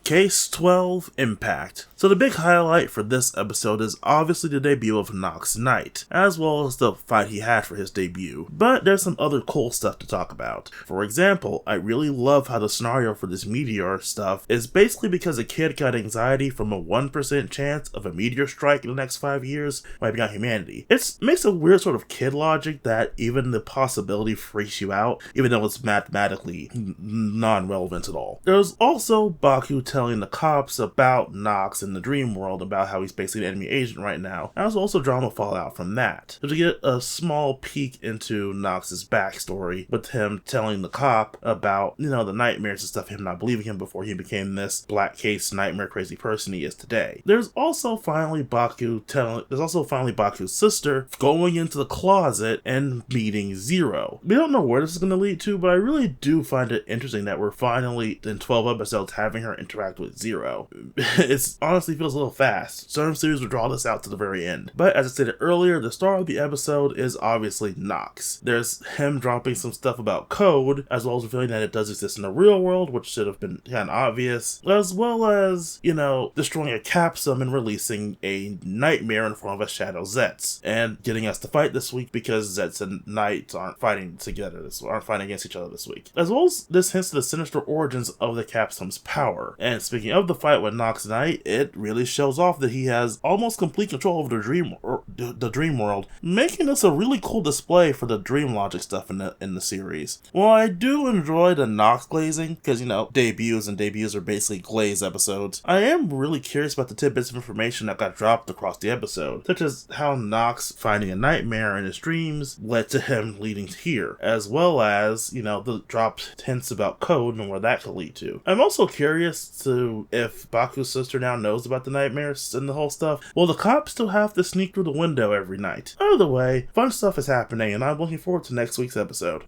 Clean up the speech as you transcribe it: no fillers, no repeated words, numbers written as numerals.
Case 12 Impact. So the big highlight for this episode is obviously the debut of Nox Knight, as well as the fight he had for his debut. But there's some other cool stuff to talk about. For example, I really love how the scenario for this meteor stuff is basically because a kid got anxiety from a 1% chance of a meteor strike in the next 5 years wiping out humanity. It makes a weird sort of kid logic that even the possibility freaks you out, even though it's mathematically non-relevant at all. There's also Baku telling the cops about Nox in the dream world, about how he's basically an enemy agent right now. There's also drama fallout from that. So to get a small peek into Nox's backstory, with him telling the cop about, the nightmares and stuff, him not believing him before he became this black case nightmare crazy person he is today. There's also finally Baku's sister going into the closet and meeting Zero. We don't know where this is going to lead to, but I really do find it interesting that we're finally, in 12 episodes, having her interact with Zero. It honestly feels a little fast. Certain series would draw this out to the very end. But as I stated earlier, the star of the episode is obviously Nox. There's him dropping some stuff about code, as well as revealing that it does exist in the real world, which should have been kind of obvious, as well as, destroying a capsule and releasing a nightmare in the form of a shadow Zeztz, and getting us to fight this week because Zeztz and Knight aren't fighting against each other this week. As well as this hints to the sinister origins of the capsule's power. And speaking of the fight with Nox Knight, it really shows off that he has almost complete control over the dream world, making this a really cool display for the dream logic stuff in the series. While I do enjoy the Nox glazing, because debuts are basically glaze episodes, I am really curious about the tidbits of information that got dropped across the episode, such as how Nox finding a nightmare in his dreams led to him leading here, as well as, the dropped hints about code and where that could lead to. I'm also curious to if Baku's sister now knows about the nightmares and the whole stuff. Will the cops still have to sneak through the window every night? Either way, fun stuff is happening, and I'm looking forward to next week's episode.